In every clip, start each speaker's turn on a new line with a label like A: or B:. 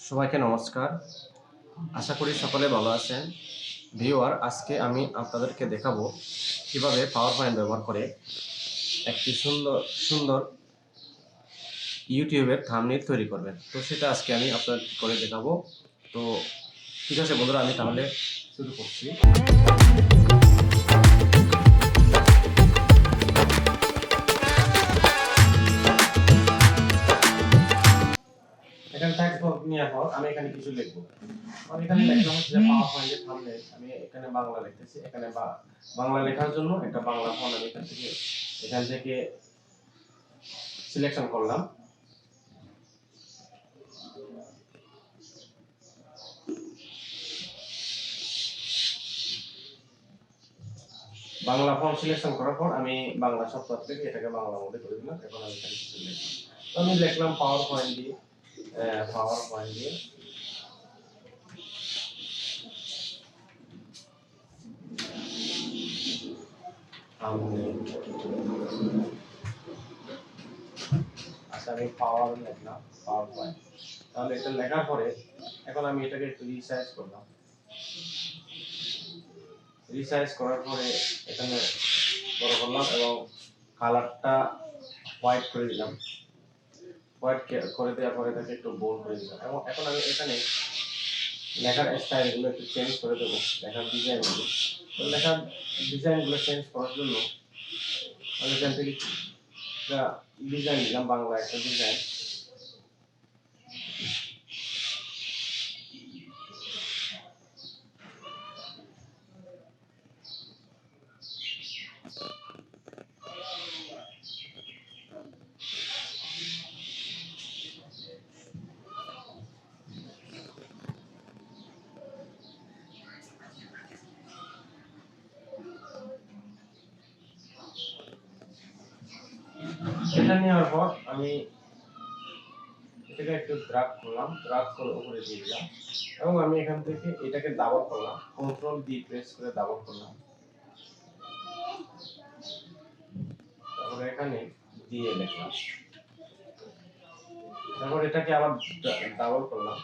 A: সবাইকে নমস্কার। আশা করি সকলে ভালো আছেন। ভিউয়ার, আজকে আমি আপনাদেরকে দেখাবো কিভাবে পাওয়ার পয়েন্ট ব্যবহার করে একটি সুন্দর সুন্দর ইউটিউবের থাম্বনেইল তৈরি করবেন। তো সেটা আজকে আমি আপনাদের করে দেখাবো। তো ঠিক আছে বন্ধুরা, আমি তাহলে শুরু করছি। এখানে ট্যাক্স বক্স নেওয়ার পর আমি এখানে কিছু লিখবো। আমি এখানে লিখলাম হচ্ছে যে পাওয়ার পয়েন্টের থাম্বনেইল। আমি এখানে বাংলা লিখতেছি। এখানে বাংলা লেখার জন্য একটা বাংলা ফন্ট আমি এখান থেকে সিলেকশন করলাম। বাংলা ফন্ট সিলেকশন করার পর আমি বাংলা সফটওয়্যার থেকে এটাকে বাংলা মোডে করে দিলাম। এখন আমি এখানে কিছু লিখলাম। তো আমি লিখলাম পাওয়ার পয়েন্ট দিয়ে আচ্ছা, আমি পাওয়ার লিখলাম, পাওয়ার পয়েন্ট। তাহলে এটা লেখার পরে এখন আমি এটাকে একটু রিসাইজ করলাম। রিসাইজ করার পরে এখানে বড় করলাম এবং কালারটা হোয়াইট করে দিলাম। হোয়াইট করে দেওয়ার পরে এটাকে একটু বোল্ড করে দিলাম এবং এখন আমি এখানে লেখার স্টাইলগুলো একটু চেঞ্জ করে দেবো। লেখার ডিজাইনগুলো চেঞ্জ করার জন্য আমি এখান থেকে একটা ডিজাইন দিলাম, বাংলা একটা ডিজাইন। এটা নেওয়ার পর আমি এটাকে একটু ড্রাগ করলাম, ড্রাগ করে উপরে দিয়ে দিলাম এবং আমি এখান থেকে এটাকে ডাবল করলাম, কন্ট্রোল ডি প্রেস করে ডাবল করলাম। তারপরে এখানে দিয়ে লিখলাম, তারপর এটাকে আবার ডাবল করলাম,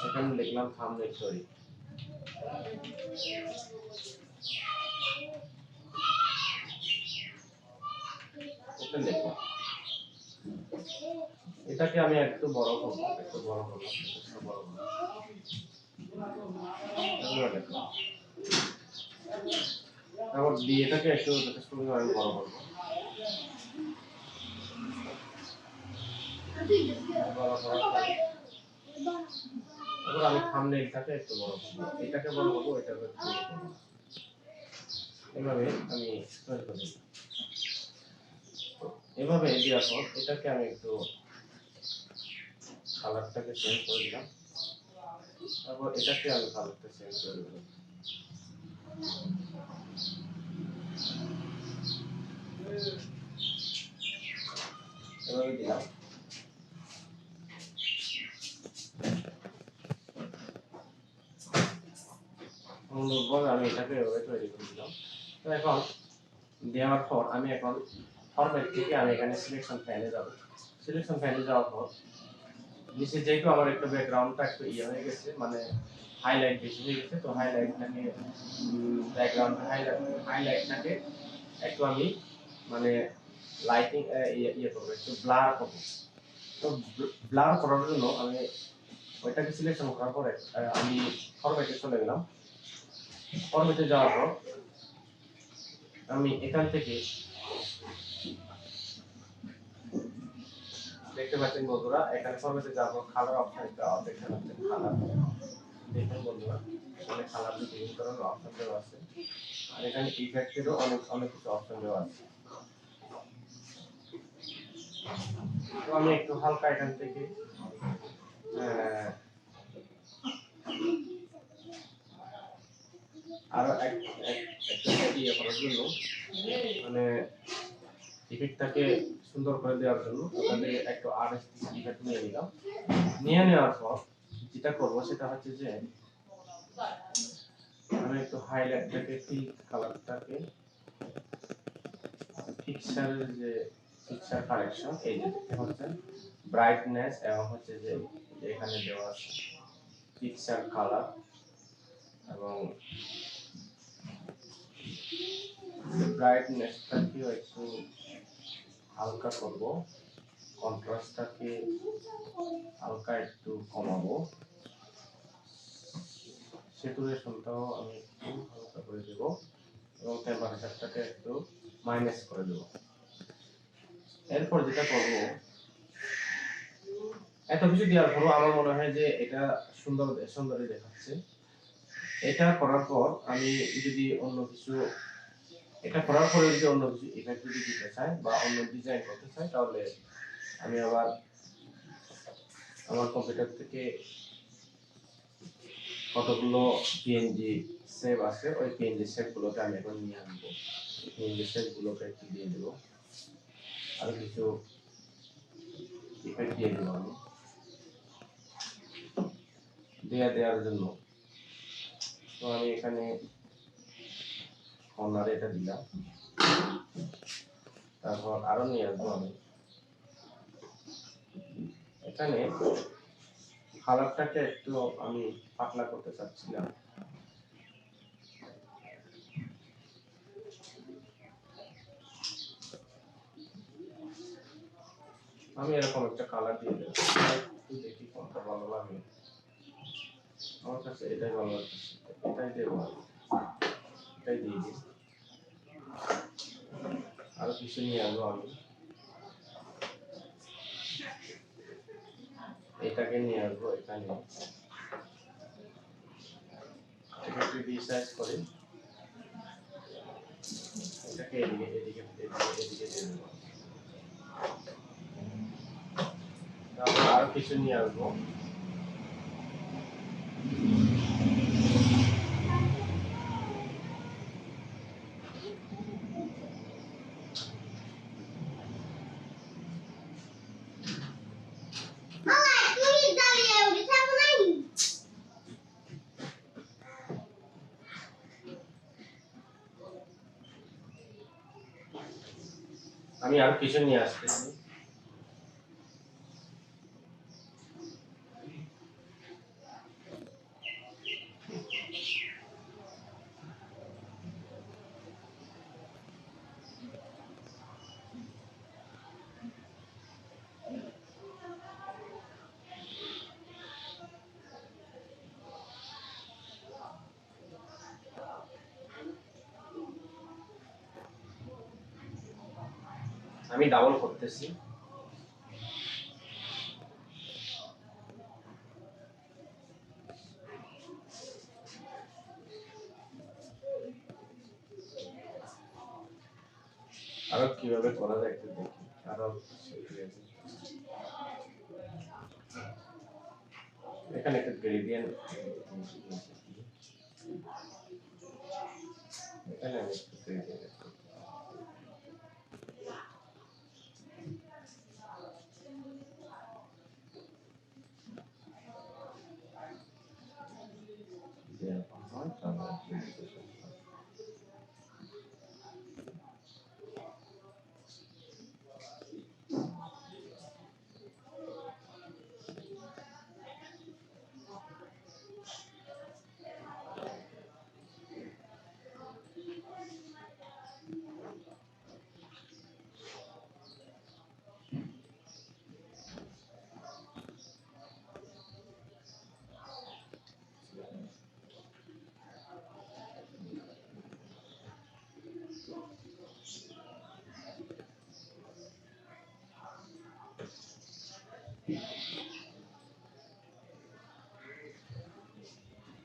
A: এখানে লিখলাম থাম্বনেইল তৈরি। ওকে লিখলাম, এটাকে আমি একটু বড় করব, তারপর দিয়ে এটাকে একটু যথেষ্ট পরিমাণে বড় করব। তারপর আমি থাম্বনেইলটাকে একটু বড় করব, এটাকে বড় করব, এটাকে একটু বড় করব। এভাবে আমি তৈরি করি। এভাবে দেওয়ার পর এটাকে আমি একটু কালারটাকে চেঞ্জ করে দিলাম। তারপর এটাকে আমি কালারটা চেঞ্জ করে দিলাম। এভাবে দিলাম। সুন্দরভাবে আমি এটাকে এভাবে তৈরি করে দিলাম। তো এখন দেওয়ার পর আমি এখন ফরম্যাট থেকে আমি এখানে সিলেকশন প্যানে যাব। সিলেকশন প্যানে যাওয়ার পর নিচে যেহেতু আমার একটু ব্যাকগ্রাউন্ডটা একটু ইয়ে হয়ে গেছে, মানে হাইলাইট বেশি হয়ে গেছে, তো হাইলাইটটাকে হাইলাইটটাকে একটু আমি মানে লাইটিং ইয়ে করবো, একটু ব্লার করবো। তো ব্লার করার জন্য আমি ওইটাকে সিলেকশন করার পরে আমি ফরম্যাটে চলে গেলাম। ফরম্যাটে যাওয়ার পর আমি এখান থেকে দেখতে পাচ্ছেন বন্ধুরা, এখানে ফরম্যাটে যাওয়ার পর কালার অপশনটা দেখতে পাচ্ছেন। কালার দেখুন বন্ধুরা, এখানে কালার বিভিন্ন ধরনের অপশন দেওয়া আছে আর এখানে ইফেক্টেরও অনেক কিছু অপশন দেওয়া আছে। তো আমি একটু হালকা এখান থেকে আরো একটা ইয়ে করার জন্য, মানে ইফেক্টটাকে সুন্দর করে দেওয়ার জন্য ওখান থেকে একটু আর্টিস্টিক ইফেক্ট নিয়ে নিলাম। নিয়ে নেওয়ার পর যেটা করবো সেটা হচ্ছে যে আমি একটু হাইলাইটটাকে ফিল কালারটাকে পিকচারের যে পিকচার কালেকশন, এই যে দেখতে পাচ্ছেন ব্রাইটনেস এবং হচ্ছে যে এখানে দেওয়া আছে পিকচার কালার এবং ব্রাইটনেসটাকে একটু হালকা করব, কন্ট্রাস্টটাকে হালকা একটু কমাবো, স্যাচুরেশনটাও আমি একটু হালকা করে দেব এবং টেম্পারেচারটাকে একটু মাইনাস করে দেব। এরপর যেটা করব, এত কিছু দেওয়ার পরও আমার মনে হয় যে এটা সুন্দরই দেখাচ্ছে। এটা করার পর আমি যদি অন্য কিছু এটা করার পরে যদি অন্য কিছু ইফেক্ট যদি দিতে চাই বা অন্য ডিজাইন করতে চাই, তাহলে আমি আবার আমার কম্পিউটার থেকে কতগুলো পিএনজি সেভ আছে, ওই পিএনজি সেভগুলোকে আমি এখন নিয়ে আনবো। পিএনজি সেভগুলোকে একটু দিয়ে দেবো, আর কিছু ইফেক্ট দিয়ে দেবো আমি দেওয়ার জন্য। তো আমি এখানে কর্নারে এটা দিলাম, তারপর আরো নিয়ে আসবো আমি এখানে কালারটাকে একটু আমি পাতলা করতে চাচ্ছিলাম। আমি এরকম একটা কালার দিয়ে দেবো, দেখি কোনটা ভালো লাগে। আমার কাছে এটাই ভালো লাগছে, এটাই দেবো, এটাই দিয়ে দিই। আরো কিছু নিয়ে আসবো আমি, এটাকে নিয়ে আসবো এখানে, এটাকে রিসাইজ করে এটাকে এদিকে দিয়ে দেবো। তারপর আরো কিছু নিয়ে আসবো, আমি আরো কিছু নিয়ে আসতেছি। আমি ডাবল করতেছি, আরো কিভাবে করা যায় একটু দেখি। আরো এখানে একটা গ্রেডিয়েন্ট, এখানে আমি একটু গ্রেডিয়েন্ট হয়, তাহলে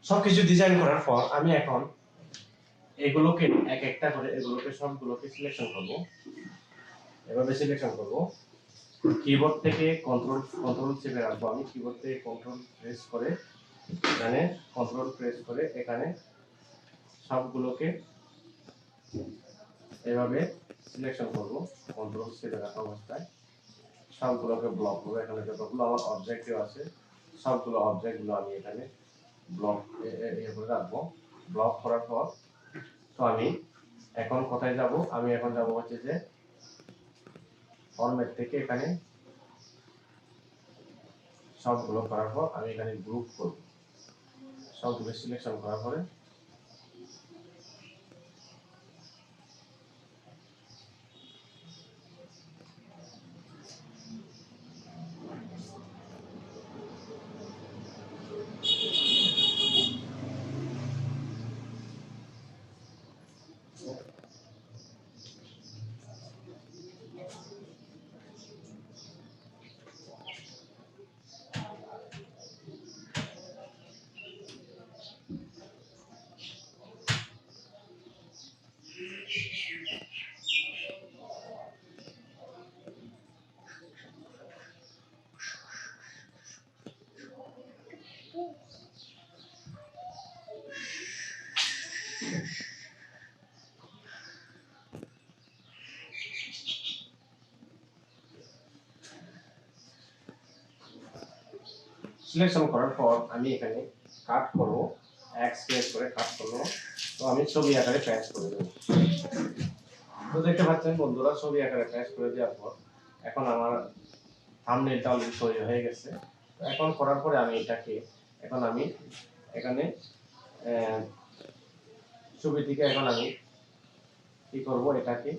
A: সবকিছু ডিজাইন করার পর আমি এখন এগুলোকে এক একটা করে এগুলোকে সবগুলোকে সিলেকশন করব, এভাবে সিলেকশন করব। কিবোর্ড থেকে কন্ট্রোল চেপে রাখবো আমি, কিবোর্ড থেকে কন্ট্রোল প্রেস করে এখানে এখানে সবগুলোকে এভাবে সিলেকশন করব। কন্ট্রোল চেপে রাখা অবস্থায় সবগুলোকে ব্লক করবো। এখানে যতগুলো আমার অবজেক্টিভ আছে সবগুলো অবজেক্টগুলো আমি এখানে ব্লক করে রাখবো। ব্লক করার পর তো আমি এখন কোথায় যাব, আমি এখন যাব হচ্ছে যে ফরম্যাট থেকে এখানে সবগুলো করার পর আমি এখানে গ্রুপ করব। সবগুলো সিলেকশন করার পরে সিলেকশন করার পর আমি এখানে কাট করব, এক্সপ্রেস করে কাট করব। তো আমি ছবি আকারে পেস্ট করে দেব। তো দেখতে পাচ্ছেন বন্ধুরা, ছবি আকারে পেস্ট করে দেওয়ার পর এখন আমার থাম্বনেলটা অলরেডি তৈরি হয়ে গেছে। তো এখন করার পরে আমি এটাকে এখন আমি এখানে ছবিটিকে এখন আমি কি করব, এটাকে